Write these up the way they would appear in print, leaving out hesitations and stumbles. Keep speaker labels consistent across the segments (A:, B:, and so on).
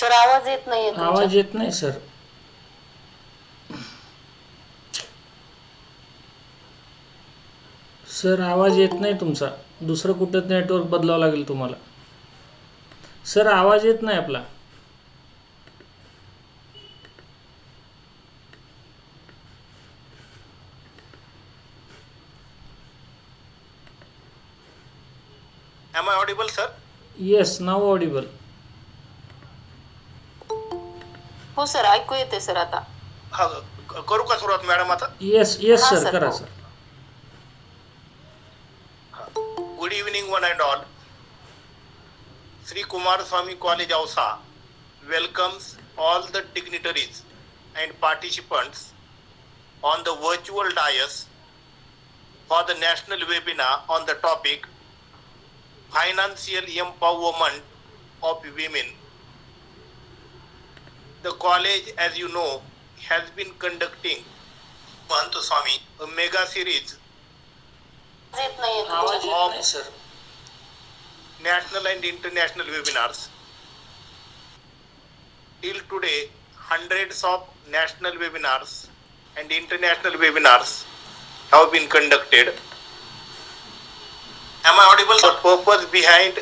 A: Sir आवाज येत नाहीये तुमचा.
B: आवाज येत नाही सर. सर आवाज येत नाही तुमचा. दुसरं कुठं नेटवर्क बदलावं लागेल तुम्हाला. सर आवाज येत नाही आपला.
C: Am I audible, sir?
B: Yes, now Audible.
A: हो सर ऐकू येते सर आता.
C: हा, करू का सुरुवात मॅडम आता?
B: येस येस
A: हा,
B: सर,
A: सर,
B: करा
A: हो.
B: Sir.
C: Good evening one and all. Shri Kumarswami College Ausa welcomes all the dignitaries and participants on the virtual dais for the national webinar on the topic Financial Empowerment of Women. The college, as you know, has been conducting Swami a mega series
A: येत नाहीये
B: आवाज
A: तुमचा.
B: येत नाही sir.
C: national and international webinars. Till today, hundreds of national webinars and international webinars have been conducted. Am I audible? The purpose behind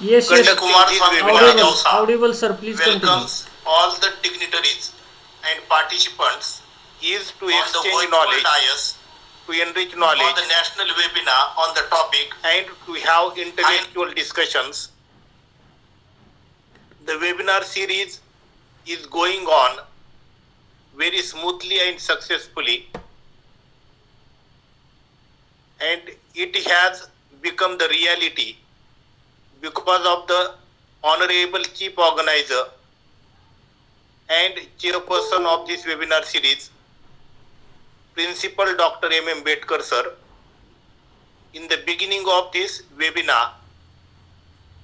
B: yes yes,
C: conducting this webinar
B: Audible Audible sir, please continue.
C: welcomes all the dignitaries and participants is to exchange knowledge, to enrich knowledge for the national webinar on the topic and to have intellectual discussions. The webinar series is going on very smoothly and successfully, and it has become the reality because of the honorable chief organizer and chairperson of this webinar series, Principal Dr. M. Bedkar sir. In the beginning of this webinar,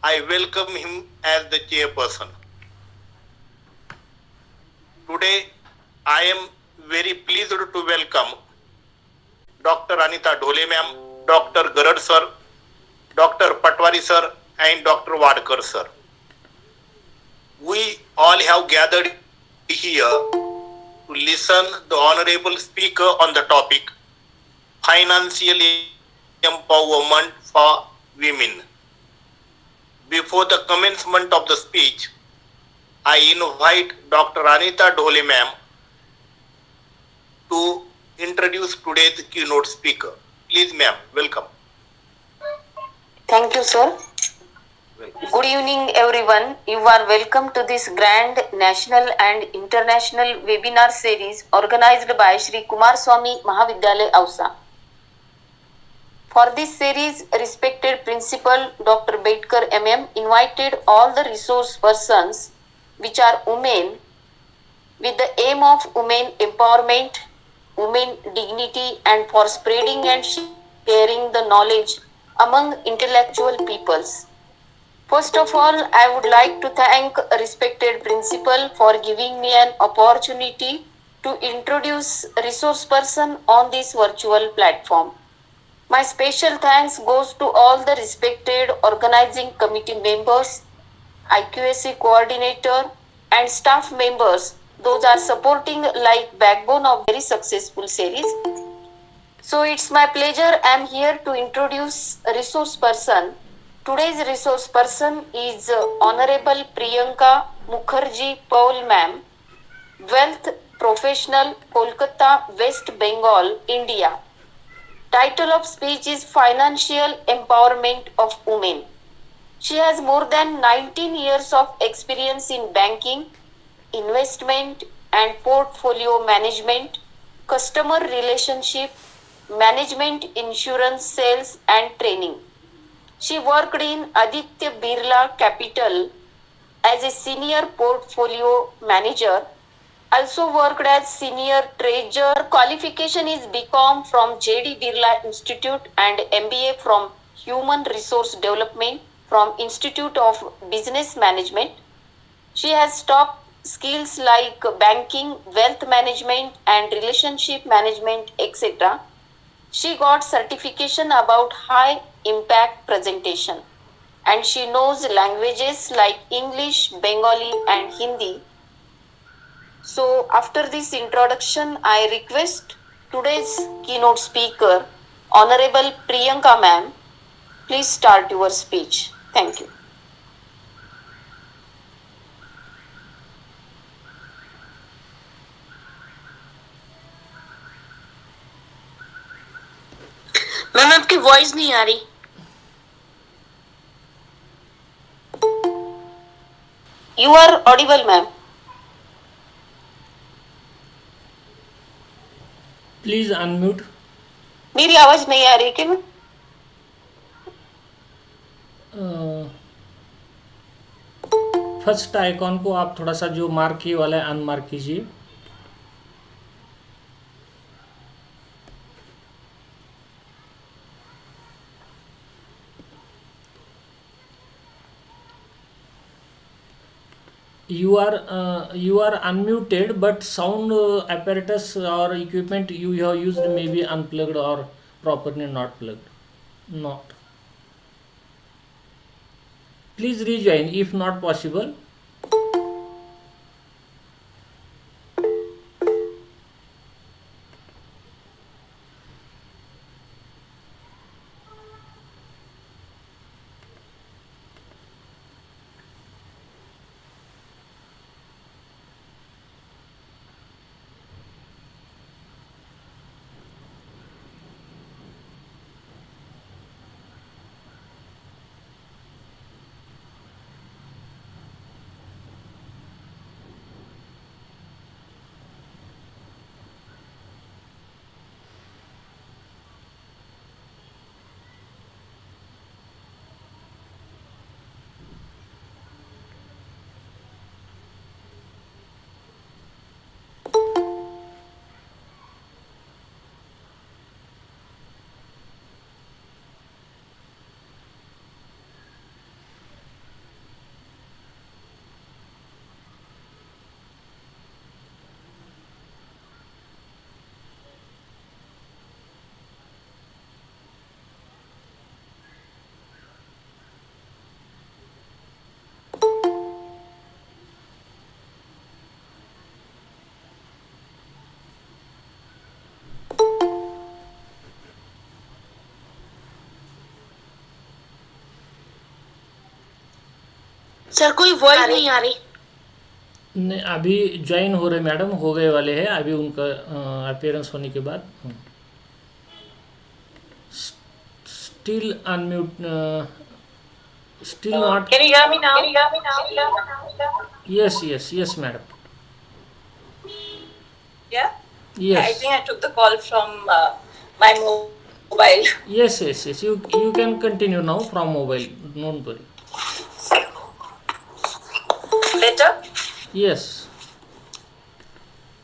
C: I welcome him as the chairperson. Today, I am very pleased to welcome Dr. Anita Dhole ma'am, Dr. Garad sir, Dr. Patwari sir, and Dr. Wadkar sir. We all have gathered here to listen the honorable speaker on the topic financial empowerment for women. Before the commencement of the speech, I invite Dr. Anita Dhole ma'am to introduce today's keynote speaker. Please ma'am, welcome.
A: Thank you sir. Good evening everyone. You are welcome to this grand national and international webinar series organized by Shri Kumarswami Mahavidyalaya Ausa. For this series, respected Principal Dr. Bedkar MM invited all the resource persons which are women with the aim of women empowerment, women dignity, and for spreading and sharing the knowledge among intellectual peoples. First of all, I would like to thank respected principal for giving me an opportunity to introduce resource person on this virtual platform. My special thanks goes to all the respected organizing committee members, IQSC coordinator, and staff members. Those are supporting like backbone of very successful series. So it's my pleasure. I am here to introduce a resource person. Today's resource person is Honorable Priyanka Mukherjee Paul ma'am, Wealth Professional, Kolkata, West Bengal, India. Title of speech is Financial Empowerment of Women. She has more than 19 years of experience in banking, investment and portfolio management, customer relationship, management, insurance, sales and training. She worked in Aditya Birla Capital as a senior portfolio manager, also worked as senior treasurer. Qualification is BCom from JD Birla Institute and MBA from Human Resource Development from Institute of Business Management. She has top skills like banking, wealth management and relationship management, etc. She got certification about high impact presentation and she knows languages like English, Bengali, and Hindi. So, after this introduction, I request today's keynote speaker, Honorable Priyanka ma'am, please start your speech. Thank you. Ma'am आपकी voice नहीं आ रही. You are audible, ma'am.
B: Please unmute.
A: मेरी आवाज नहीं आ रही क्या ma'am?
B: First icon को आप थोड़ा सा जो मार्क किए वाला है अनमार्क कीजिए. You are unmuted, but sound apparatus or equipment you have used may be unplugged or properly not plugged. Not. Please rejoin if not possible.
A: Sir कोई वॉइस नहीं आ रही.
B: नहीं, अभी ज्वाइन हो रहे मैडम, हो गए वाले हैं अभी उनका अपीयरेंस होने के बाद. Still unmute, still not.
A: Can you hear me now?
B: Yes madam.
D: Yeah? I
B: Yes.
D: think I took the call from my mobile.
B: Yes. You can continue now from mobile. Don't worry.
D: Better?
B: Yes.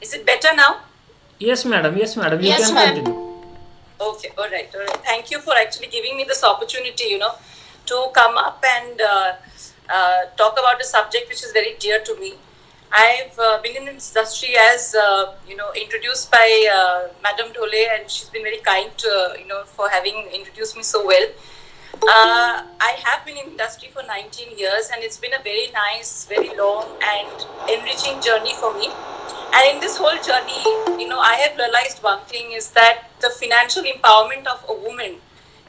D: Is it better now?
B: Yes madam. You
A: Yes,
B: can
A: ma'am.
B: continue.
D: Okay, all right. Thank you for actually giving me this opportunity, to come up and talk about a subject which is very dear to me. I've been in this industry as, introduced by Madam Dhole, and she's been very kind, for having introduced me so well. I have been in industry for 19 years, and it's been a very nice, very long and enriching journey for me. And in this whole journey, I have realized one thing is that the financial empowerment of a woman,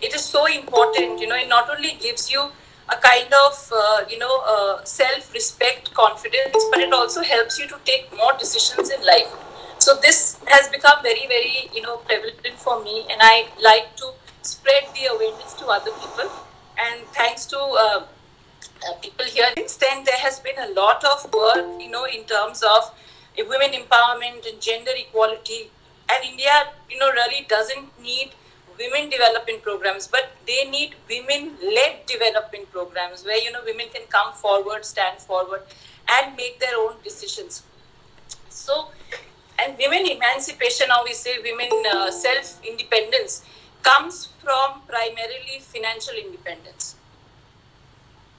D: it is so important. It not only gives you a kind of, self-respect, confidence, but it also helps you to take more decisions in life. So this has become very, very, prevalent for me, and I like to spread the awareness to other people. And thanks to people here, since then there has been a lot of work, in terms of women empowerment and gender equality. And India, really doesn't need women development programs, but they need women-led development programs where, women can come forward, stand forward, and make their own decisions. So, and women emancipation, now we say women self-independence, comes from primarily financial independence,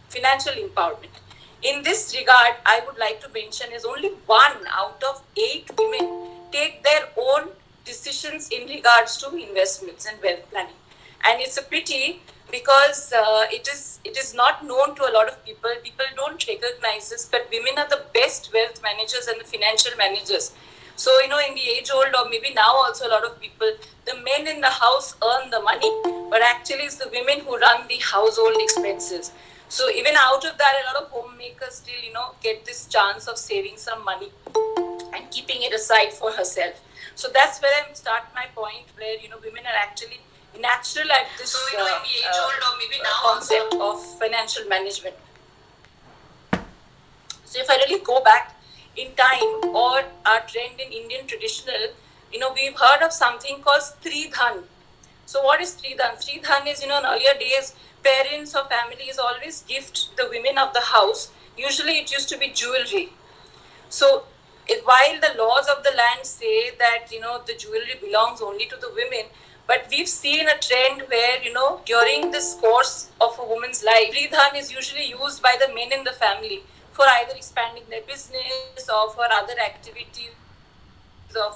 D: financial empowerment. In this regard, I would like to mention is only 1 out of 8 women take their own decisions in regards to investments and wealth planning. And it's a pity because it is not known to a lot of people. People don't recognize this, but women are the best wealth managers and the financial managers. So in the age old, or maybe now also, a lot of people, the men in the house earn the money, but actually it's the women who run the household expenses. So even out of that, a lot of homemakers still get this chance of saving some money and keeping it aside for herself. So that's where I start my point, where women are actually natural at this in the age old, or maybe now concept of financial management. So if I really go back in time, or our trend in Indian traditional, we've heard of something called Stridhan. So what is Stridhan? Stridhan is, in earlier days, parents or families always gift the women of the house. Usually it used to be jewelry. So while the laws of the land say that the jewelry belongs only to the women, but we've seen a trend where during this course of a woman's life, Pridhan is usually used by the men in the family for either expanding their business or for other activities, or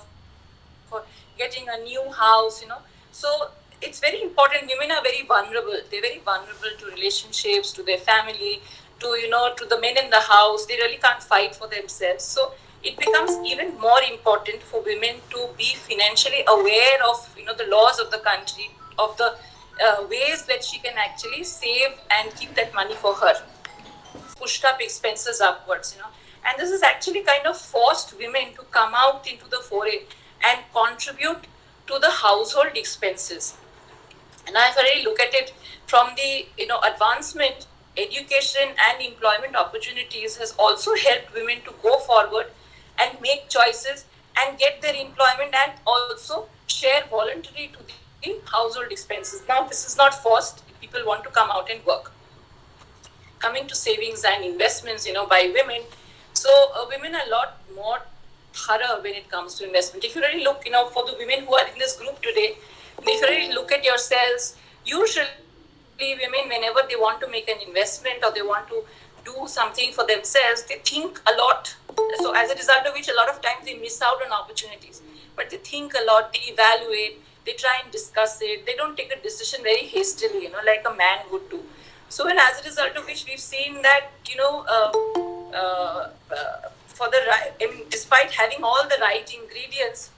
D: for getting a new house. So it's very important. Women are very vulnerable. They're very vulnerable to relationships, to their family, to the men in the house. They really can't fight for themselves. So it becomes even more important for women to be financially aware of the laws of the country, of the ways that she can actually save and keep that money for her. Pushed up expenses upwards, and this has actually kind of forced women to come out into the foray and contribute to the household expenses. And if I really look at it from the advancement, education and employment opportunities has also helped women to go forward and make choices and get their employment, and also share voluntarily to the household expenses. Now this is not forced. People want to come out and work. Coming to savings and investments, by women. So women are a lot more thorough when it comes to investment. If you really look, for the women who are in this group today, if you really look at yourselves, usually women, whenever they want to make an investment or they want to do something for themselves, they think a lot. So as a result of which, a lot of times they miss out on opportunities. But they think a lot, they evaluate, they try and discuss it. They don't take a decision very hastily, like a man would do. So, and as a result of which, we've seen that, for the right, despite having all the right ingredients,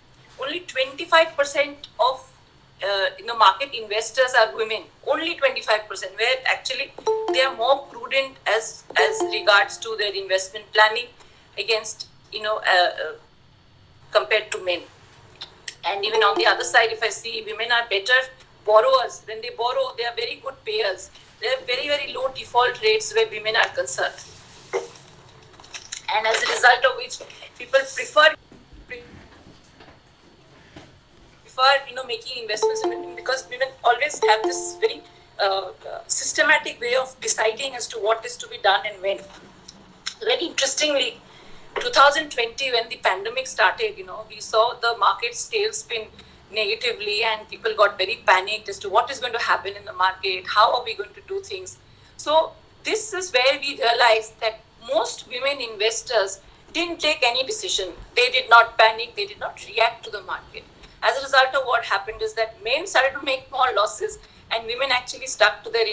D: only 25% of market investors are women. Only 25%, where actually they are more prudent as regards to their investment planning against compared to men. And even on the other side, if I see, women are better borrowers. When they borrow, they are very good payers. There are very, very low default rates where women are concerned. And as a result of which, people prefer making investments in women, because women always have this very systematic way of deciding as to what is to be done and when. Very interestingly, 2020, when the pandemic started, we saw the markets tailspin negatively, and people got very panicked as to what is going to happen in the market, how are we going to do things. So this is where we realized that most women investors didn't take any decision. They did not panic, they did not react to the market. As a result of what happened is that men started to make more losses, and women actually stuck to their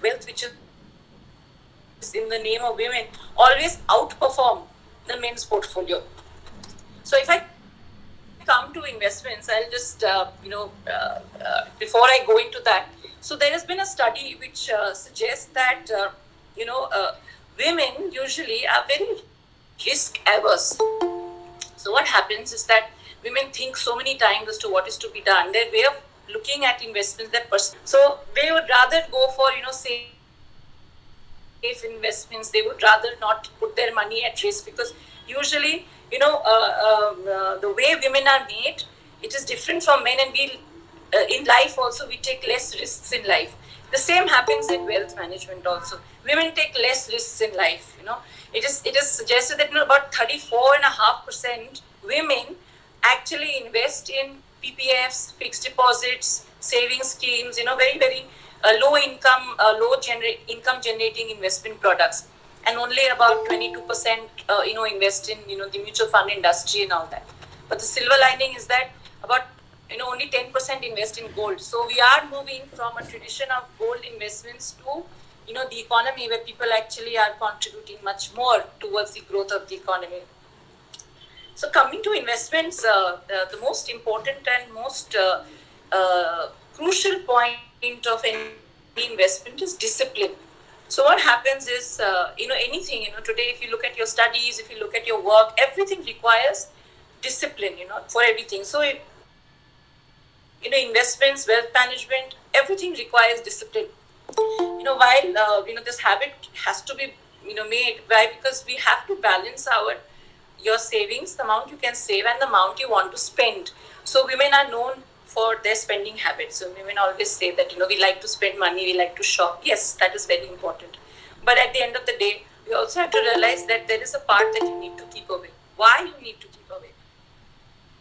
D: wealth, which is in the name of women, always outperform the men's portfolio. So if I come to investments, I'll just, before I go into that, so there has been a study which suggests that, women usually are very risk averse. So what happens is that women think so many times as to what is to be done. Their way of looking at investments, so they would rather go for, safe investments. They would rather not put their money at risk, because usually, the way women are made, it is different from men, and we, in life also, we take less risks in life. The same happens in wealth management also. Women take less risks in life. It is suggested that about 34.5% women actually invest in PPFs, fixed deposits, savings schemes, very, very low income, income generating investment products. And only about 22%, invest in, the mutual fund industry and all that. But the silver lining is that about only 10% invest in gold. So we are moving from a tradition of gold investments to, the economy where people actually are contributing much more towards the growth of the economy. So coming to investments, the most important and most crucial point of any investment is discipline. So what happens is, anything, today if you look at your studies, if you look at your work, everything requires discipline, for everything. So, investments, wealth management, everything requires discipline. While, this habit has to be, made. Why? Because we have to balance your savings, the amount you can save and the amount you want to spend. So women are known for their spending habits. So women always say that, we like to spend money, we like to shop. Yes, that is very important. But at the end of the day, we also have to realize that there is a part that you need to keep away. Why you need to keep away?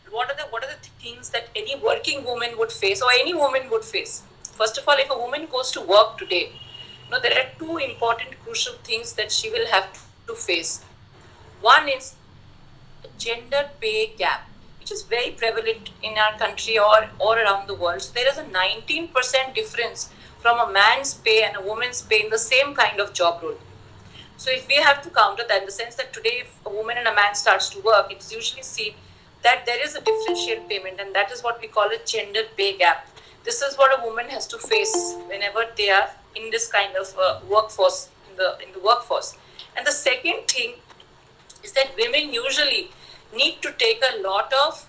D: What are the things that any working woman would face, or any woman would face? First of all, if a woman goes to work today, there are two important crucial things that she will have to face. One is gender pay gap, which is very prevalent in our country or around the world. So there is a 19% difference from a man's pay and a woman's pay in the same kind of job role. So if we have to counter that, in the sense that today if a woman and a man starts to work, it's usually seen that there is a differential payment, and that is what we call a gender pay gap. This is what a woman has to face whenever they are in this kind of workforce, in the workforce. And the second thing is that women usually need to take a lot of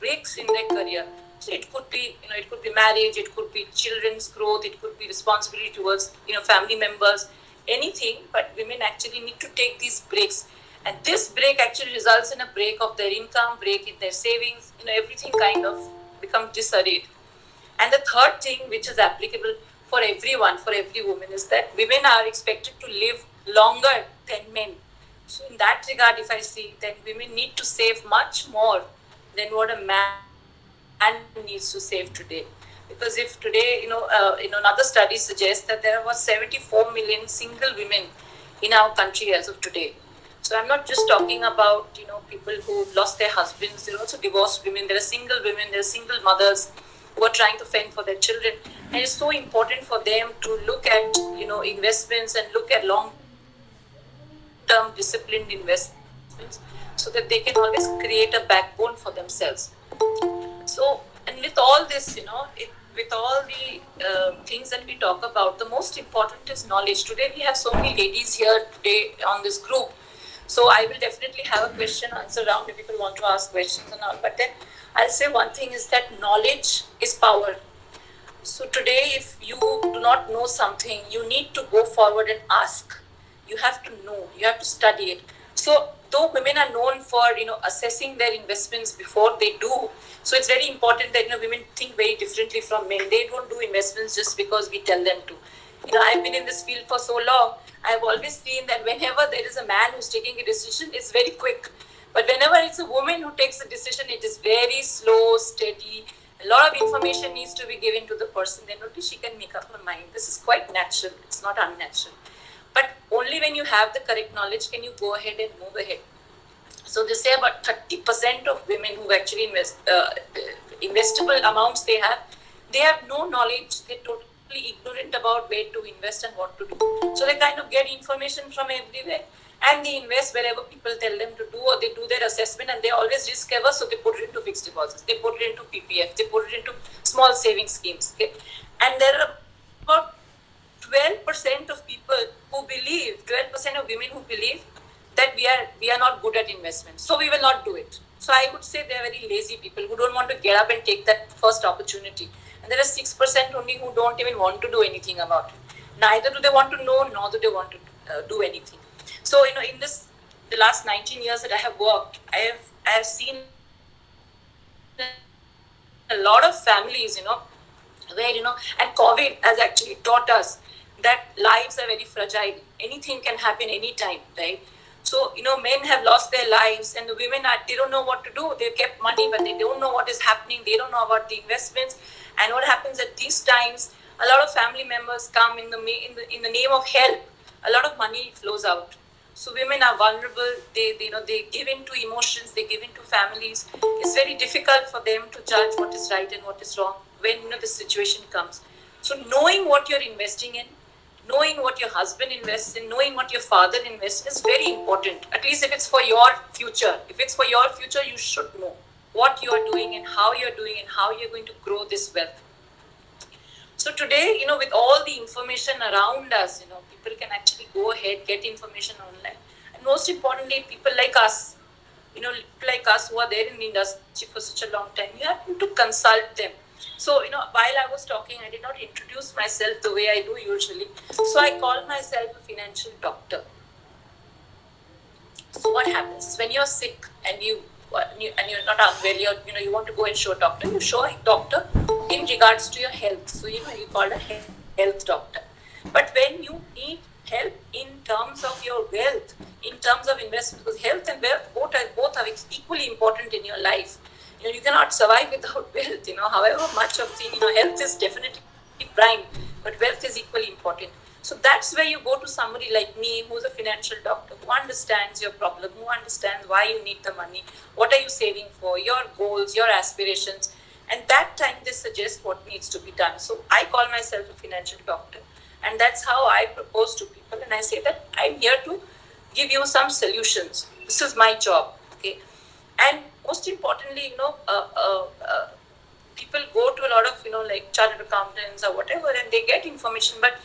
D: breaks in their career. So it could be, it could be marriage, it could be children's growth, it could be responsibility towards, family members, anything. But women actually need to take these breaks, and this break actually results in a break of their income, break in their savings. Everything kind of becomes disarrayed. And the third thing, which is applicable for everyone, for every woman, is that women are expected to live longer than men. So in that regard, if I see, then women need to save much more than what a man needs to save today. Because if today, another study suggests that there are about 74 million single women in our country as of today. So I'm not just talking about, people who lost their husbands. There are also divorced women. There are single women. There are single mothers who are trying to fend for their children. And it's so important for them to look at, investments and look at long-term disciplined investments, so that they can always create a backbone for themselves. So, and with all this, with all the things that we talk about, the most important is knowledge. Today we have so many ladies here today on this group. So I will definitely have a question answer round if people want to ask questions and all. But then I'll say one thing is that knowledge is power. So today, if you do not know something, you need to go forward and ask. You have to know, you have to study it. So though women are known for, assessing their investments before they do, so it's very important that, women think very differently from men. They don't do investments just because we tell them to. I've been in this field for so long. I've always seen that whenever there is a man who's taking a decision, it's very quick. But whenever it's a woman who takes a decision, it is very slow, steady. A lot of information needs to be given to the person. Then only she can make up her mind. This is quite natural. It's not unnatural. But only when you have the correct knowledge can you go ahead and move ahead. So they say about 30% of women who actually investable amounts they have no knowledge. They're totally ignorant about where to invest and what to do. So they kind of get information from everywhere, and they invest wherever people tell them to do, or they do their assessment, and they're always risk averse, so they put it into fixed deposits, they put it into PPF, they put it into small savings schemes. Okay? And there are about 12% of people who believe, 12% of women who believe that we are not good at investment, so we will not do it. So I would say they are very lazy people who don't want to get up and take that first opportunity. And there are 6% only who don't even want to do anything about it. Neither do they want to know, nor do they want to do anything. So, in the last 19 years that I have worked, I have seen a lot of families, where, and COVID has actually taught us that lives are very fragile. Anything can happen anytime, right? So, men have lost their lives, and the women they don't know what to do. They've kept money, but they don't know what is happening. They don't know about the investments. And what happens at these times, a lot of family members come in the name of help. A lot of money flows out. So women are vulnerable. They give in to emotions. They give in to families. It's very difficult for them to judge what is right and what is wrong when the situation comes. So knowing what you're investing in, knowing what your husband invests in, knowing what your father invests in is very important. At least if it's for your future. If it's for your future, you should know what you are doing and how you're doing and how you're going to grow this wealth. So today, with all the information around us, people can actually go ahead, get information online. And most importantly, people like us, people like us who are there in the industry for such a long time, you have to consult them. So, while I was talking, I did not introduce myself the way I do usually. So I call myself a financial doctor. So what happens is when you're sick and you're not unwell, you want to go and show a doctor. You show a doctor in regards to your health. So you call a health doctor. But when you need help in terms of your wealth, in terms of investment, because health and wealth both are equally important in your life. You cannot survive without wealth. However much of health is definitely prime, but wealth is equally important. So that's where you go to somebody like me, who's a financial doctor, who understands your problem, who understands why you need the money, what are you saving for, your goals, your aspirations. And that time they suggest what needs to be done. So I call myself a financial doctor. And that's how I propose to people. And I say that I'm here to give you some solutions. This is my job. Okay. And most importantly, people go to a lot of like chartered accountants or whatever, and they get information. But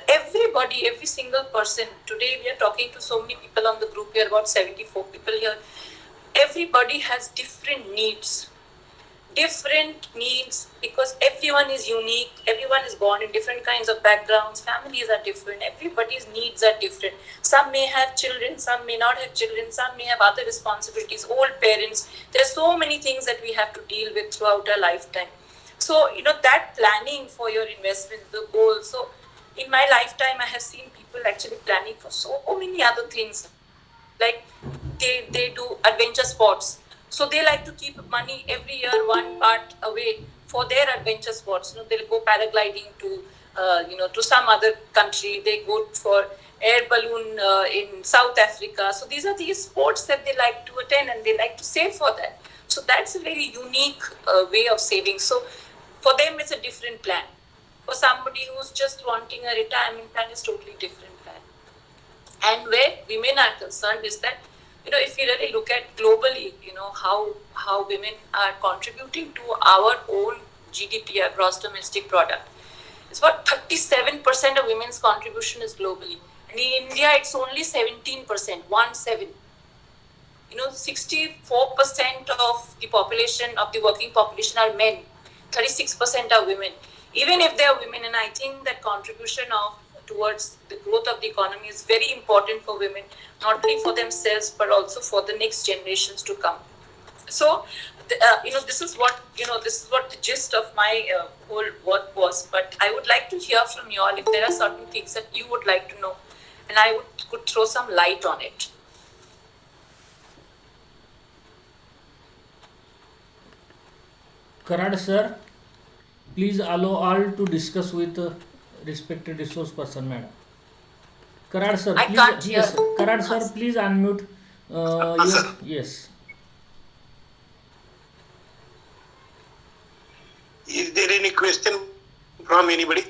D: everybody, every single person, today we are talking to so many people on the group. We are about 74 people here. Everybody has different needs because everyone is unique. Everyone is born in different kinds of backgrounds. Families are different. Everybody's needs are different. Some may have children, some may not have children, some may have other responsibilities, old parents. There are so many things that we have to deal with throughout our lifetime. So that planning for your investment, the goals. So in my lifetime, I have seen people actually planning for so many other things, like they do adventure sports. So they like to keep money every year one part away for their adventure sports. They'll go paragliding to some other country. They go for air balloon in South Africa. So these are these sports that they like to attend, and they like to save for that. So that's a very unique way of saving. So for them, it's a different plan. For somebody who's just wanting a retirement plan, is totally different plan. And where women are concerned is that, if you really look at globally, how women are contributing to our own GDP, our gross domestic product. It's about 37% of women's contribution is globally. And in India, it's only 17%, 17. 64% of the population, of the working population are men, 36% are women. Even if they are women, and I think that contribution towards the growth of the economy is very important for women, not only for themselves, but also for the next generations to come. So, this is what the gist of my whole work was. But I would like to hear from you all if there are certain things that you would like to know, and I could throw some light on it.
B: Karad sir, please allow all to discuss with respected resource person, madam. Karad sir,
D: I
B: please.
D: can't hear.
B: Yes, Karad sir, please unmute. Yes.
C: Is there any question from anybody?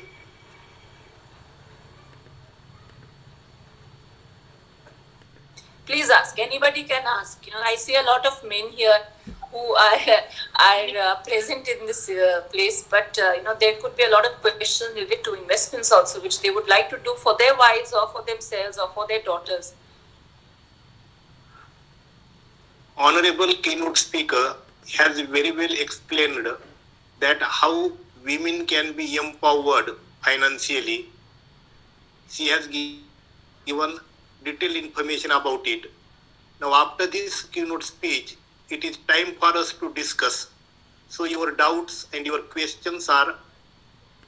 D: Please ask. Anybody can ask. I see a lot of men here who are present in this place, but there could be a lot of questions related to investments also, which they would like to do for their wives or for themselves or for their daughters.
C: Honorable keynote speaker has very well explained that how women can be empowered financially. She has given detailed information about it. Now, after this keynote speech, it is time for us to discuss. So your doubts and your questions are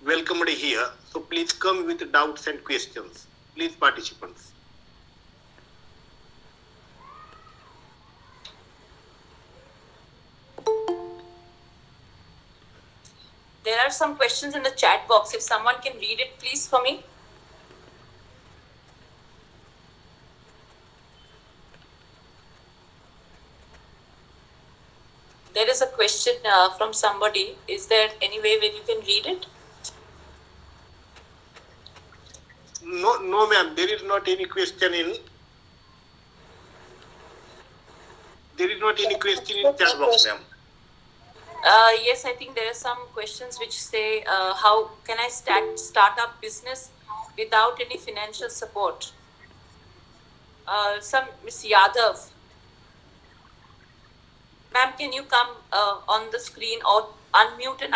C: welcomed here. So please come with doubts and questions. Please, participants.
D: There are some questions in the chat box. If someone can read it, please, for me. there is a question from somebody. Is there any way where you can read it?
C: No, ma'am. There is not any question in. There is not any question in chat box, ma'am.
D: Yes, I think there are some questions which say, how can I start up business without any financial support? Some Miss Yadav. Ma'am, can you come on the screen or unmute and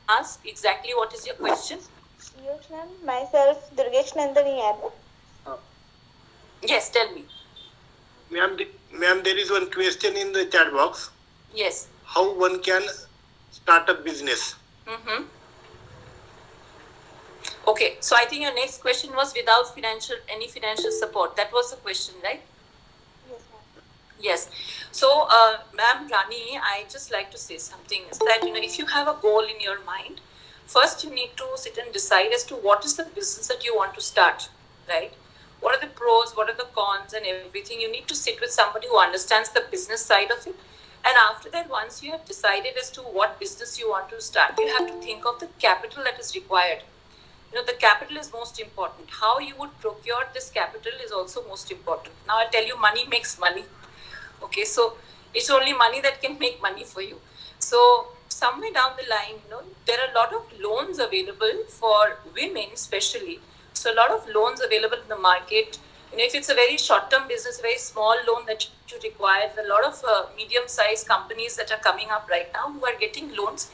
D: ask exactly what is your question?
E: Yes, ma'am. Myself, Durgesh Nandani Yadav.
D: Yes, tell me.
C: Ma'am, there is one question in the chat box.
D: Yes.
C: How one can start a business?
D: Mm-hmm. Okay, so I think your next question was without any financial support. That was the question, right?
E: Yes, ma'am.
D: Yes. So, ma'am Rani, I just like to say something is that, if you have a goal in your mind, first you need to sit and decide as to what is the business that you want to start, right? What are the pros, what are the cons, and everything. You need to sit with somebody who understands the business side of it. And after that, once you have decided as to what business you want to start, you have to think of the capital that is required. The capital is most important. How you would procure this capital is also most important. Now, I'll tell you, money makes money. Okay, so it's only money that can make money for you. So somewhere down the line, there are a lot of loans available for women, especially. So a lot of loans available in the market. If it's a very short-term business, very small loan that you require, there are a lot of medium-sized companies that are coming up right now who are getting loans.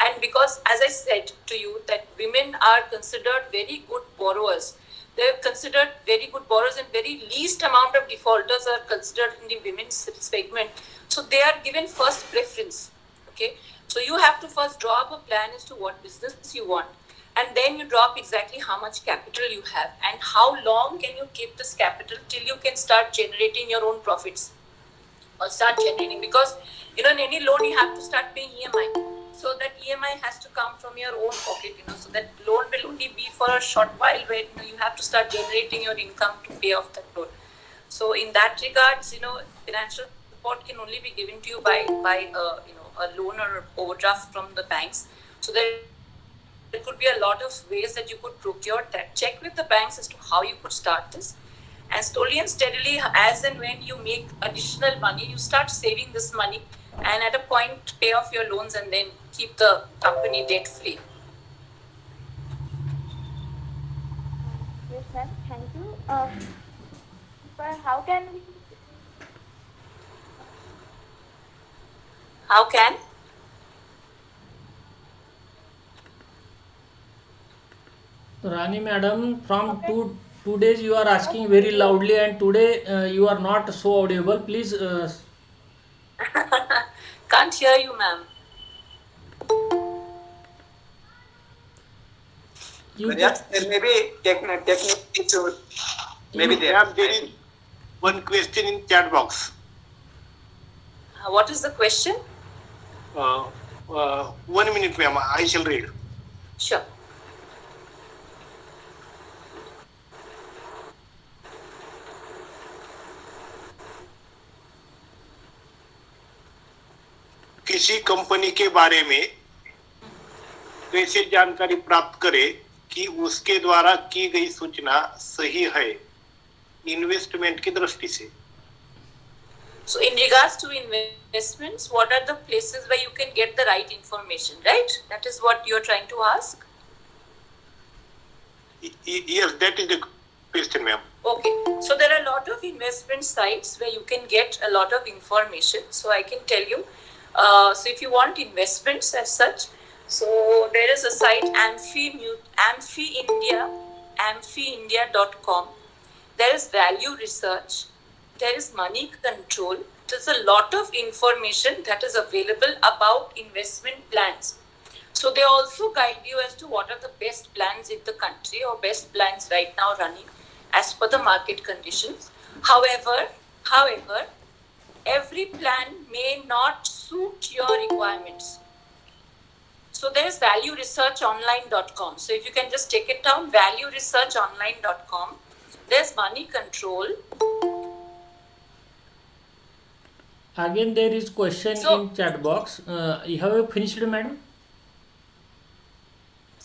D: And because, as I said to you, that women are considered very good borrowers. They're considered very good borrowers, and very least amount of defaulters are considered in the women's segment. So they are given first preference. Okay, so you have to first draw up a plan as to what business you want, and then you draw up exactly how much capital you have and how long can you keep this capital till you can start generating your own profits or start generating, because in any loan you have to start paying EMI. So that EMI has to come from your own pocket, so that loan will only be for a short while where you have to start generating your income to pay off that loan. So in that regards, financial support can only be given to you by a loan or overdraft from the banks. So there could be a lot of ways that you could procure that. Check with the banks as to how you could start this. And slowly and steadily, as and when you make additional money, you start saving this money, and at a point pay off your loans and then keep the company debt free.
E: Yes, ma'am. Thank you. But how can we?
D: How can?
B: Rani madam, from two days you are asking very loudly, and today you are not so audible. Please.
D: Can't hear you, ma'am.
F: Yes, there may be technical issue. Maybe there.
C: There is one question in chat box.
D: What is the question?
C: 1 minute, ma'am. I shall read.
D: Sure.
C: किसी company के बारे में कैसे जानकारी प्राप्त करें कि उसके द्वारा की गई सूचना सही है इन्वेस्टमेंट की दृष्टि से?
D: So in regards to investments, what are the places where you can get the right information, right? That is what you're trying to ask?
C: Yes, that is the question, ma'am.
D: Okay, so there are a lot of investment sites where you can get a lot of information. So I can tell you, so if you want investments as such, so there is a site amphiindia.com. There is value research. There is money control. There's a lot of information that is available about investment plans. So they also guide you as to what are the best plans in the country or best plans right now running as per the market conditions. However, every plan may not suit your requirements. So there is valueresearchonline.com. So if you can just take it down, valueresearchonline.com. There's money control.
B: Again, there is question
D: So,
B: in chat box. You have finished, madam?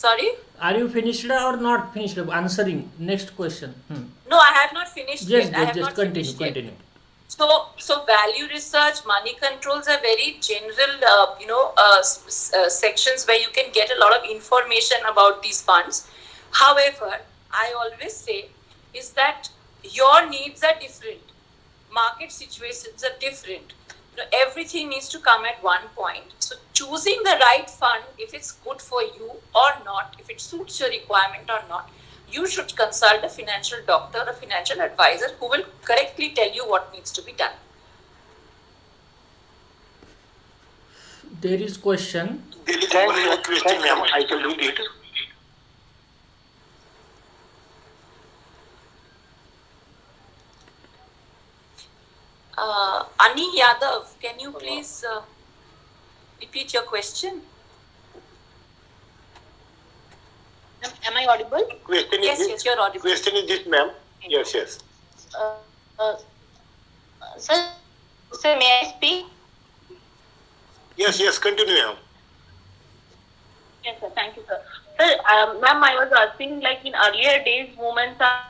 D: sorry?
B: Are you finished or not finished answering? Next question.
D: No, I have not finished yet.
B: Just,
D: I
B: just,
D: have
B: just
D: not
B: continue,
D: finished yet.
B: continue.
D: So value research, money controls are very general, sections where you can get a lot of information about these funds. However, I always say is that your needs are different, market situations are different. Everything needs to come at one point. So choosing the right fund, if it's good for you or not, if it suits your requirement or not, you should consult a financial doctor, a financial advisor who will correctly tell you what needs to be done.
B: There is question.
C: There is one more question, ma'am. I can read it.
D: Ani Yadav, can you please repeat your question?
E: Am I audible?
C: Question
D: Yes,
C: is
D: yes, you're audible.
C: Question is this, ma'am. Yes, yes.
E: Sir, may I speak?
C: Yes, yes. Continue, ma'am.
E: Yes, sir. Thank you, sir. Sir, ma'am, I was asking, like in earlier days, women are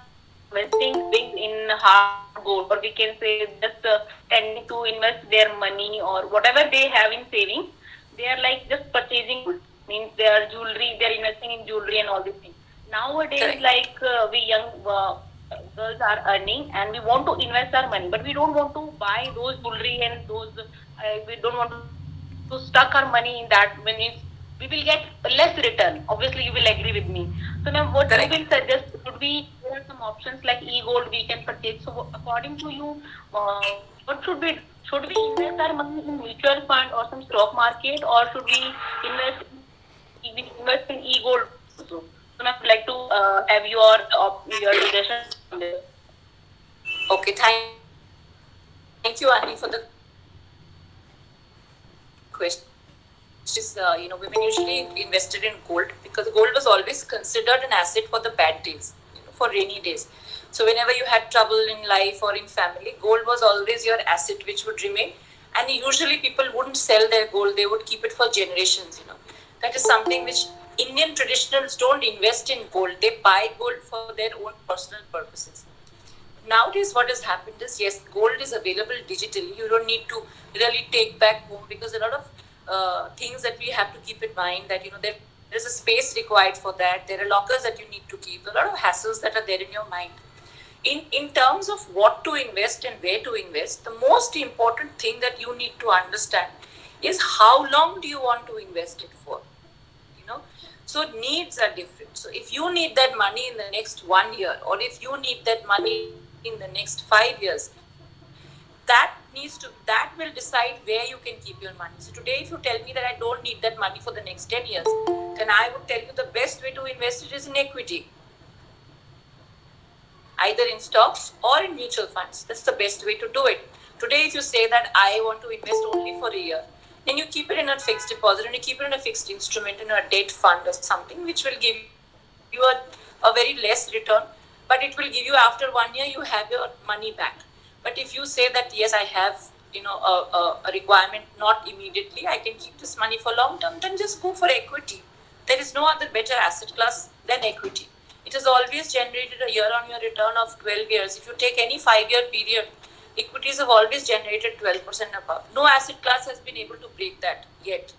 E: investing things in hard gold, or we can say just tending to invest their money or whatever they have in savings. They are like just purchasing gold. Means their jewelry, they are investing in jewelry and all these things. Nowadays,
D: Correct.
E: like we young girls are earning and we want to invest our money, but we don't want to buy those jewelry and those. We don't want to stuck our money in that when we will get less return. Obviously, you will agree with me. So now, what
D: Correct.
E: you will suggest? Should we there are some options like e-gold we can purchase? So, according to you, what should we? Should we invest our money in mutual fund or some stock market, or should we invest invest in e-gold also? So, I would like to have your suggestion on this.
D: Okay, thank you, Ani, for the question. Which is, women usually invested in gold because gold was always considered an asset for the bad days, for rainy days. So whenever you had trouble in life or in family, gold was always your asset which would remain. And usually people wouldn't sell their gold; they would keep it for generations. That is something which Indian traditionals don't invest in gold. They buy gold for their own personal purposes. Nowadays what has happened is, yes, gold is available digitally. You don't need to really take back home, because a lot of things that we have to keep in mind, that there is a space required for that. There are lockers that you need to keep. A lot of hassles that are there in your mind. In terms of what to invest and where to invest, the most important thing that you need to understand is how long do you want to invest it for. So needs are different. So if you need that money in the next 1 year, or if you need that money in the next 5 years, that will decide where you can keep your money. So today, if you tell me that I don't need that money for the next 10 years, then I would tell you the best way to invest it is in equity, either in stocks or in mutual funds. That's the best way to do it. Today, if you say that I want to invest only for a year, then you keep it in a fixed deposit, and you keep it in a fixed instrument, in a debt fund or something, which will give you a very less return, but it will give you, after 1 year, you have your money back. But if you say that, yes, I have a requirement, not immediately, I can keep this money for long term, then just go for equity. There is no other better asset class than equity. It has always generated a year-on-year return of 12 years. If you take any 5-year period, equities have always generated 12% above. No asset class has been able to break that yet.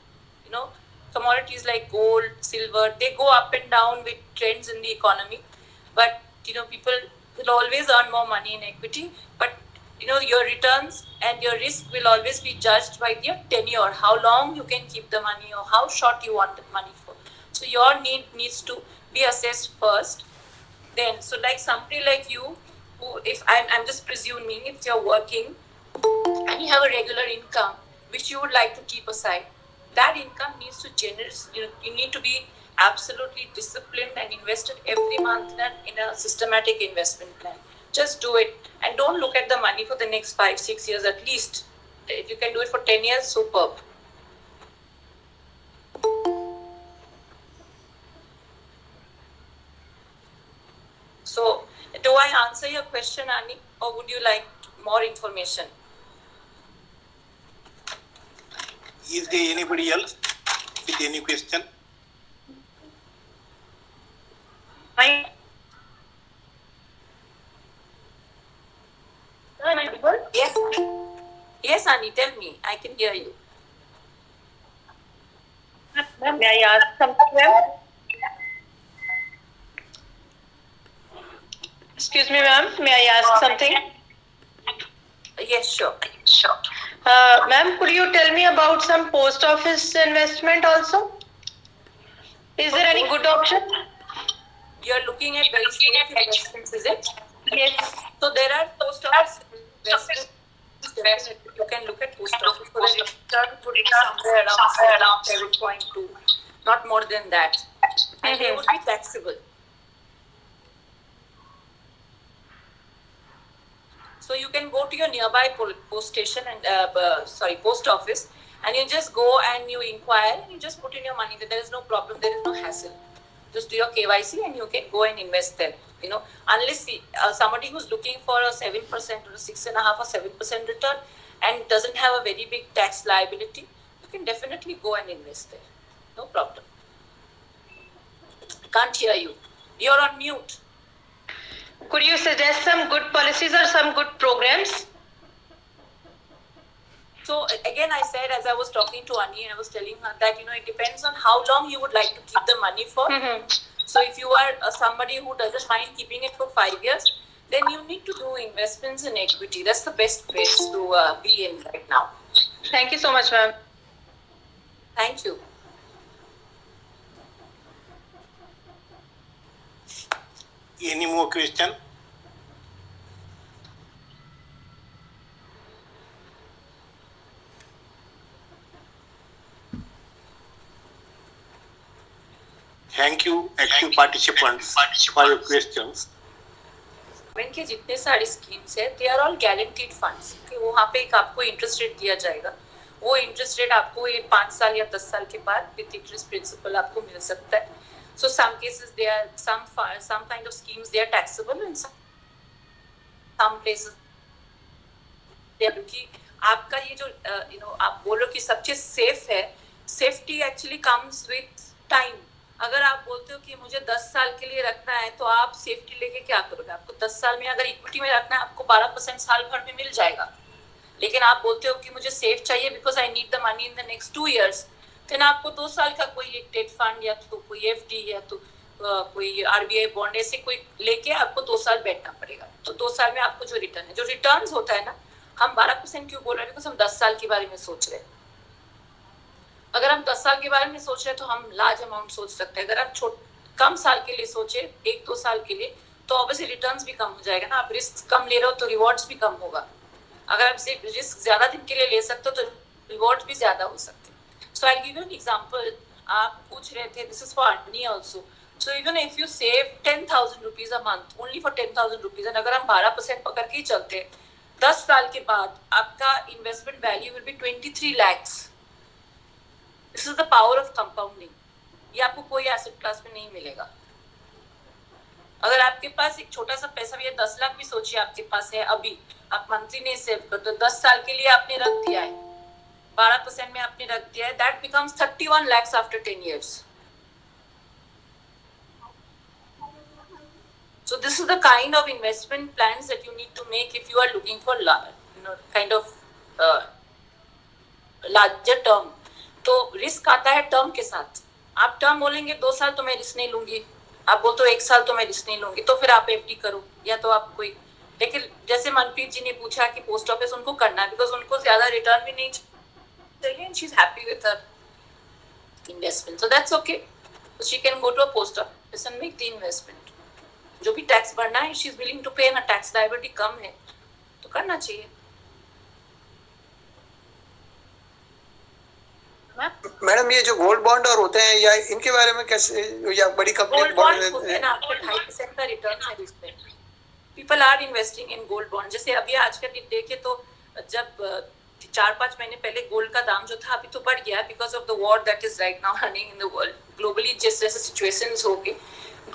D: Commodities like gold, silver, they go up and down with trends in the economy. But, people will always earn more money in equity. But, your returns and your risk will always be judged by your tenure, how long you can keep the money or how short you want the money for. So your need needs to be assessed first. Then, so like somebody like you, who, if I'm just presuming, if you're working and you have a regular income which you would like to keep aside, that income needs to generate. You need to be absolutely disciplined and invested every month in a systematic investment plan. Just do it, and don't look at the money for the next 5-6 years at least. If you can do it for 10 years, superb. So, do I answer your question, Ani, or would you like more information?
E: Yes, sir. Thank you. Thank you. Thank you. Thank you. Thank you. Thank you. Thank you. Thank you. Thank you. Thank you. Thank you. Thank you. Thank you. Thank you. Thank you.
C: Is there anybody else with any question?
D: Yes. Yes, Ani, tell me. I can hear you.
E: May I ask something, ma'am? Excuse me, ma'am. May I ask something?
D: Yes, sure.
E: Ma'am, could you tell me about some post office investment also? Is there any good option?
D: You're looking at very safe investments, is it?
E: Yes.
D: So there are post office investments. Definitely, you can look at post office. So the return would be somewhere around 7.2, not more than that, and they would be taxable. So you can go to your nearby post station and post office, and you just go and you inquire and you just put in your money. There is no problem. There is no hassle. Just do your KYC and you can go and invest there. Unless somebody who's looking for a 7% or a 6.5% or 7% return and doesn't have a very big tax liability, you can definitely go and invest there. No problem. Can't hear you. You're on mute.
E: Could you suggest some good policies or some good programs?
D: So again, I said, as I was talking to Ani, I was telling her that it depends on how long you would like to keep the money for. So if you are somebody who doesn't mind keeping it for 5 years, then you need to do investments in equity. That's the best place to be in right now.
E: Thank you so much, ma'am.
D: Thank you.
C: Any more question? Thank you, active participants, for your questions.
D: Government के जितने सारे schemes है, they are all guaranteed funds कि वहाँ पे एक आपको interest rate दिया जाएगा. वो इंटरेस्ट रेट आपको ये 5 साल या 10 साल के बाद विद इंटरेस्ट प्रिंसिपल आपको मिल सकता है. So some cases they are some kind of schemes they are taxable and some places they are कि आपका ये जो आप बोलो कि सब चीज सेफ है, safety actually comes with time. अगर आप बोलते हो कि मुझे 10 साल के लिए रखना है तो आप सेफ्टी लेके क्या करोगे? आपको 10 साल में अगर इक्विटी में रखना है आपको 12% साल भर में मिल जाएगा. लेकिन आप बोलते हो कि मुझे सेफ चाहिए because I need the money in the next 2 years, फिर आपको 2 साल का कोई एक डेट फंड या तो कोई एफडी या तो कोई आरबीआई बॉन्ड ऐसे कोई लेके आपको 2 साल बैठना पड़ेगा. तो 2 साल में आपको जो रिटर्न है, जो रिटर्न्स होता है ना, हम 12% क्यों बोल रहे हैं? बिकॉज हम 10 साल के बारे में सोच रहे हैं. अगर हम 10 साल के बारे में सोच रहे हैं तो हम लार्ज अमाउंट सोच सकते हैं. अगर हम कम साल के लिए सोचे, 1-2 साल के लिए, तो ऑब्वियसली रिटर्न्स भी कम हो जाएगा ना. आप रिस्क कम ले रहे हो तो रिवॉर्ड्स भी कम होगा. अगर आप रिस्क ज्यादा दिन के लिए ले सकते हो तो रिवॉर्ड्स भी ज्यादा हो सकते हैं. So I'll give you an example. आप पूछ रहे थे, this is for Annie also. So even if you save 10,000 rupees a month, only for 10,000 rupees, and अगर हम 12% पकड़ के ही चलते हैं, 10 साल के बाद आपका investment value will be 23 lakhs. This is the power of compounding. ये आपको कोई asset class में नहीं मिलेगा. अगर आपके पास एक छोटा सा पैसा भी है, 10 लाख भी सोचिए आपके पास है अभी, आप मंथली नहीं सेव करते, तो 10 साल के लिए आपने रख दिया है, 12% में आपने रख दिया है, that becomes 31 lakhs after 10 years. So this is the kind of investment plans that you need to make if you are looking for kind of larger term. तो रिस्क आता है टर्म के साथ. आप टर्म बोलेंगे 2 साल तो मैं रिस्क नहीं लूंगी, आप बोलते हो 1 साल तो मैं रिस्क नहीं लूंगी, तो फिर आप एफडी करो या तो आप कोई. लेकिन जैसे मनप्रीत जी ने पूछा कि पोस्ट ऑफिस उनको करना है बिकॉज उनको ज्यादा रिटर्न भी नहीं चाहिए and she's happy with her investment, so that's okay. So she can go to a post office and make the investment. जो भी टैक्स भरना है, she is willing to pay, ना टैक्स लायबिलिटी कम है तो करना चाहिए.
F: मैडम ये जो गोल्ड बॉन्ड और होते हैं या इनके बारे में कैसे, या बड़ी कंपनी
D: गोल्ड बॉन्ड होते हैं ना, आपको 2.5% का रिटर्न है इसमें. People are investing in gold bond. जैसे अभी आज का दिन देखे तो जब 4-5 महीने पहले गोल्ड का दाम जो था अभी तो बढ़ गया because of the war that is right now running in the world. Globally जिस जैसे सिचुएशंस हो गई,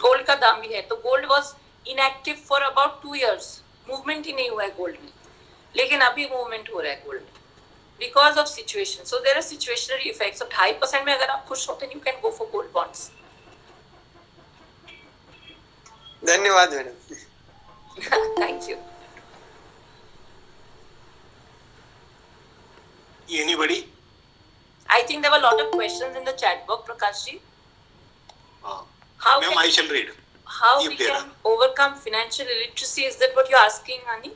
D: गोल्ड का दाम भी है. तो gold was inactive for about 2 years. Movement ही नहीं हुआ है गोल्ड में, लेकिन अभी मूवमेंट हो रहा है गोल्ड में. because of situation. So there are situationary effects. So 2.5% में अगर आप खुश हो, then you can go for gold bonds.
F: धन्यवाद madam.
D: Thank you.
C: Anybody?
D: I think there were a lot of questions in the chat box, Prakash ji.
C: Ma'am, I shall read.
D: How
C: if
D: we
C: there
D: can overcome financial illiteracy? Is that what you're asking, Ani?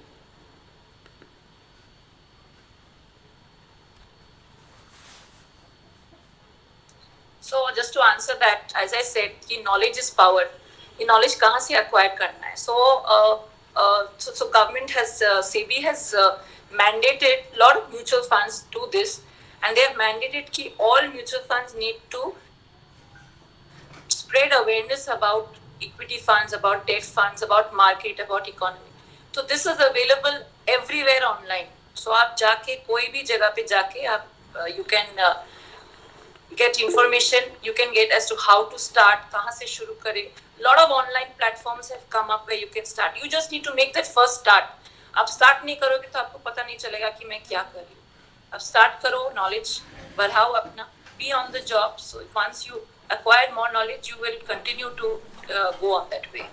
D: So just to answer that, as I said, कि knowledge is power. ये knowledge कहाँ से acquire करना है? So government has, SEBI has mandated a lot of mutual funds do this, and they have mandated कि all mutual funds need to spread awareness about equity funds, about debt funds, about market, about economy. So this is available everywhere online. So आप जाके कोई भी जगह पे जाके आप you can get information, you can get as to how to start, कहाँ से शुरू करें. Lot of online platforms have come up where you can start. You just need to make that first start. आप start नहीं करोगे तो आपको पता नहीं चलेगा कि मैं क्या कर रही हूँ. अब start करो, knowledge बढ़ाओ अपना, be on the job. So once you acquire more knowledge, you will continue to go on that way.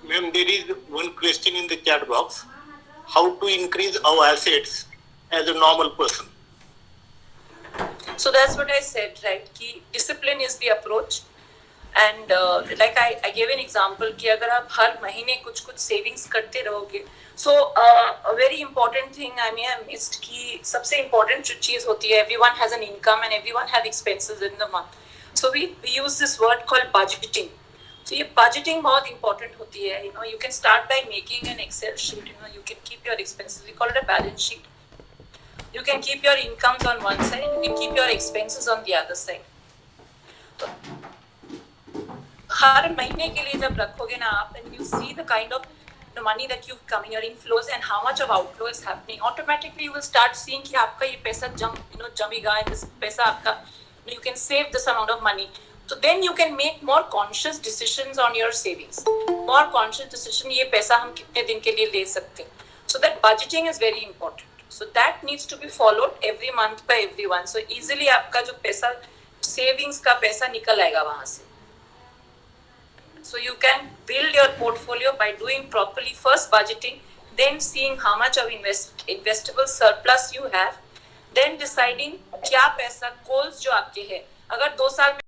C: Ma'am, there is one question in the chat box. How to increase our assets as a normal person?
D: So that's what I said, right? Ki discipline is the approach. And like I gave an example कि अगर आप हर महीने कुछ कुछ savings करते रहोगे, so a very important thing I may have missed कि सबसे important जो चीज होती है, everyone has an income and everyone have expenses in the month. So we use this word called budgeting. So ये budgeting बहुत important होती है. You know, you can start by making an Excel sheet. You know, you can keep your expenses. We call it a balance sheet. You can keep your incomes on one side, you can keep your expenses on the other side. तो हर महीने के लिए जब रखोगे ना आप, and you see the kind of the money that you've coming, your inflows and how much of outflow is happening, automatically you will start seeing कि आपका ये पैसा जमेगा, and this पैसा आपका, you can save this amount of money. So then you can make more conscious decisions on your savings. More conscious decision, ये पैसा हम कितने दिन के लिए ले सकते हैं. So that budgeting is very important. So that needs to be followed every month by everyone. So easily आपका जो पैसा savings का पैसा निकल आएगा वहाँ से. So you can build your portfolio by doing properly first budgeting, then seeing how much of investable surplus you have, then deciding क्या पैसा goals जो आपके हैं. अगर 2 साल में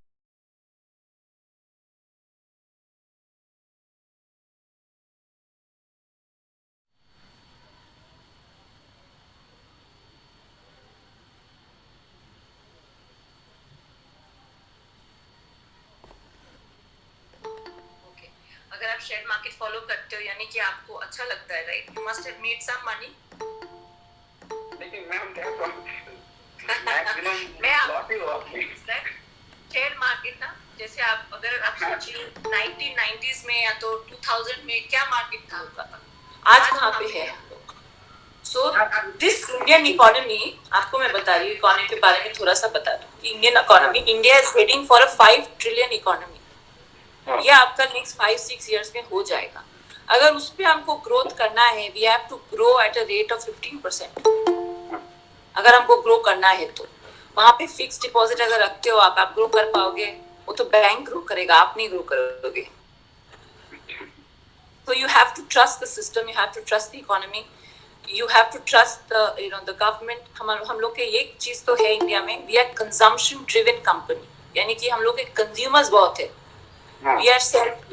D: अगर आप शेयर मार्केट फॉलो करते हो यानी कि आपको अच्छा लगता है, right? You must have made some money.
F: लेकिन मैम मैक्सिमम
D: शेयर मार्केट ना, जैसे आप अगर आप सोचिए 1990s में या तो 2000 में क्या मार्केट था होगा, आज कहाँ पे है. सो दिस इंडियन इकोनॉमी, आपको मैं बता रही हूँ इकोनॉमी के बारे में थोड़ा सा बता दूँ. Indian economy, India is heading for a 5 trillion economy. ये आपका नेक्स्ट 5-6 इयर्स में हो जाएगा. अगर उस पे हमको ग्रोथ करना है, we have to grow at a rate of 15%. अगर हमको ग्रो करना है तो वहां पे फिक्स डिपॉजिट अगर रखते हो आप ग्रो कर पाओगे? वो तो बैंक ग्रो करेगा, आप नहीं ग्रो करोगे. So you have to trust the system, you have to trust the economy, you have to trust the government. हम लोग के एक चीज तो है इंडिया में, we are consumption driven company, यानी कि हम लोग के कंज्यूमर्स बहुत है. We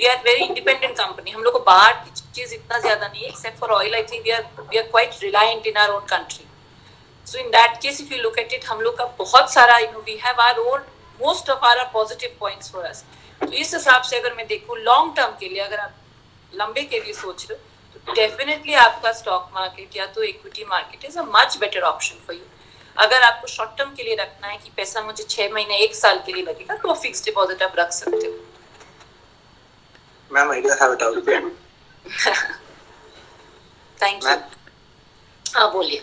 D: are very independent company. हम लोग को बाहर की चीज इतना ज्यादा नहीं है, except for oil. I think we are quite reliant in our own country. So in that case, if you look at it, हम लोग का बहुत सारा, we have our own, most of our positive points for us. तो इस हिसाब से अगर मैं देखूँ लॉन्ग टर्म के लिए, अगर आप लंबे के लिए सोच रहे हो, तो डेफिनेटली आपका स्टॉक मार्केट या तो equity market is a much better option for you. अगर आपको शॉर्ट टर्म के लिए रखना है कि पैसा मुझे 6 महीने 1 साल के लिए लगेगा, तो फिक्स डिपॉजिट आप रख सकते हो.
F: Ma'am, I do have a doubt.
D: Thank you. हाँ बोलिए.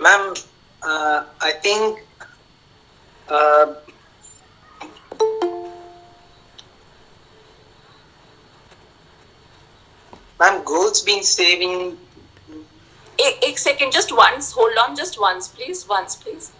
F: Ma'am, I think ma'am, goals being saving.
D: एक एक second, just once, hold on, just once please.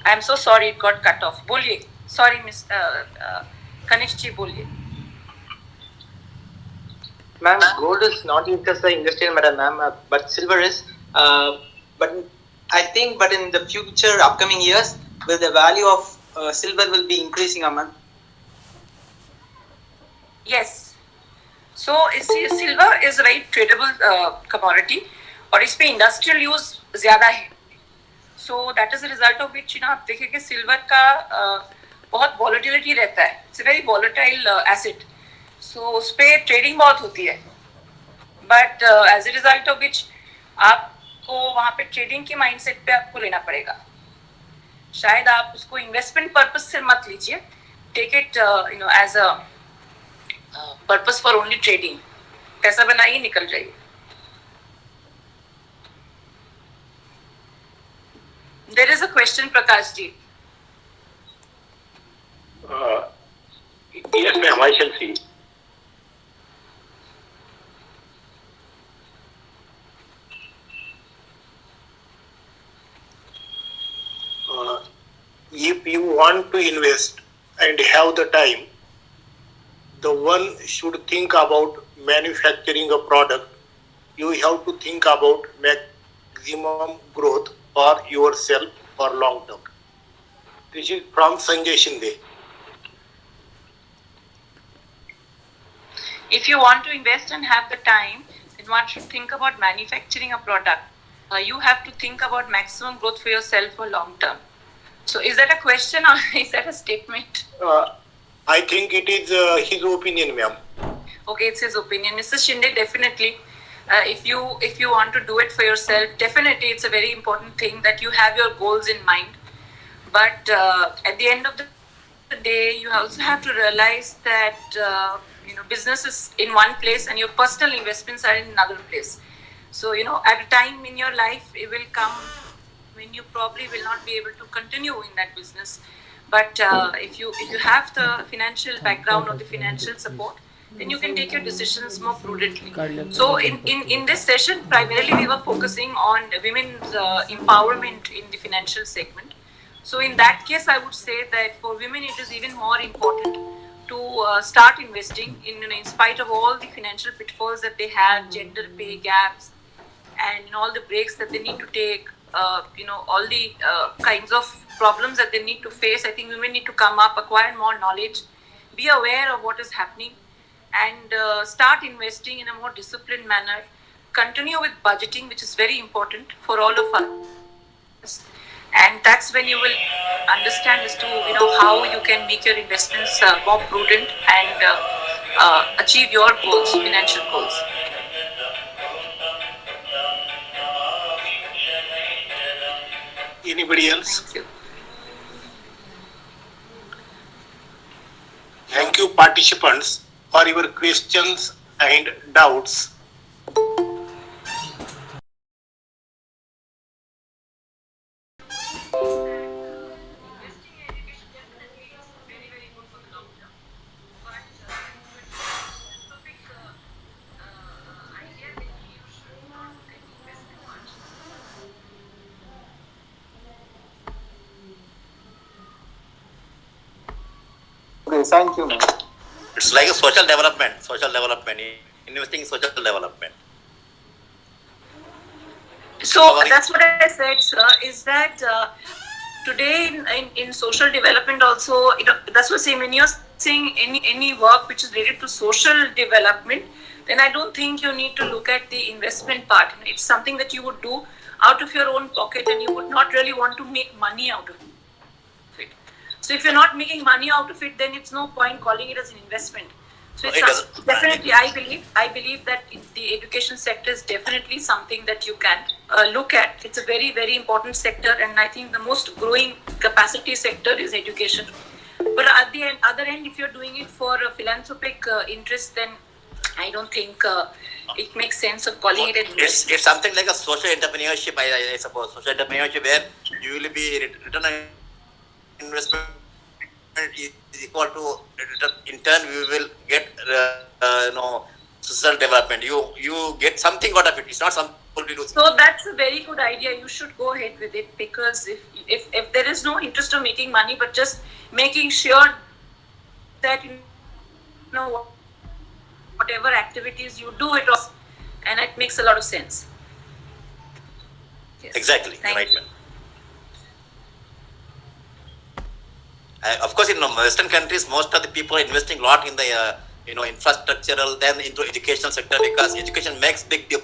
D: I'm so sorry it got cut off. बोलिए. Sorry, Miss Kanish ji, बोलिए.
G: Ma'am, gold is not just the industrial metal, ma'am, but silver is. But I think, but in the future, upcoming years, will the value of silver will be increasing, ma'am?
D: Yes. So silver is a very tradable commodity और इस पे industrial use ज्यादा है. So that is a result of which आप देखेंगे silver का बहुत volatility रहता है. It's a very volatile asset. So उस पे ट्रेडिंग बहुत होती है. But as a result of which आपको वहाँ पे ट्रेडिंग के माइंडसेट पे आपको लेना पड़ेगा. शायद आप उसको इन्वेस्टमेंट पर्पज से मत लीजिए. Take it as a purpose for only trading. पैसा बनाइए, निकल जाइए. There is a question, Prakash ji.
C: Yes, ma'am, I shall see. If you want to invest and have the time, the one should think about manufacturing a product. You have to think about maximum growth for yourself for long term. This is from Sanjay Shinde.
D: If you want to invest and have the time, then one should think about manufacturing a product. You have to think about maximum growth for yourself for long term. So is that a question or is that a statement?
C: I think it is his opinion, ma'am.
D: Okay, it's his opinion. Mr. Shinde, definitely. If you want to do it for yourself, definitely it's a very important thing that you have your goals in mind. But at the end of the day, you also have to realize that business is in one place and your personal investments are in another place. So at a time in your life, it will come when you probably will not be able to continue in that business. But if you have the financial background or the financial support, then you can take your decisions more prudently. So in this session, primarily we were focusing on women's empowerment in the financial segment. So in that case, I would say that for women, it is even more important to start investing in spite of all the financial pitfalls that they have, gender pay gaps, and all the breaks that they need to take, all the kinds of problems that they need to face. I think women need to come up, acquire more knowledge, be aware of what is happening, and start investing in a more disciplined manner. Continue with budgeting, which is very important for all of us. And that's when you will understand as to how you can make your investments more prudent and achieve your goals, financial goals.
C: Anybody else?
D: Thank you.
C: Thank you, participants, for your questions and doubts.
F: Thank you, ma'am.
H: It's like a social development, investing in social development.
D: So that's what I said, sir, is that today in social development also, that's what I'm saying, when you're saying any work which is related to social development, then I don't think you need to look at the investment part. It's something that you would do out of your own pocket, and you would not really want to make money out of it. So if you're not making money out of it, then it's no point calling it as an investment. So it's definitely, I believe that the education sector is definitely something that you can look at. It's a very, very important sector, and I think the most growing capacity sector is education. But at the other end, if you're doing it for a philanthropic interest, then I don't think it makes sense of calling it an investment.
H: It's something like a social entrepreneurship, I suppose. Social entrepreneurship where you will be return on investment is equal to in turn we will get social development. You get something out of it. It's not something to do.
D: So that's a very good idea. You should go ahead with it, because if there is no interest of making money, but just making sure that whatever activities you do it, and it makes a lot of sense. Yes.
H: Exactly.
D: Thank
H: Right.
D: you.
H: Of course, in Western countries, most of the people are investing a lot in the infrastructural, then into educational sector, because education makes big difference.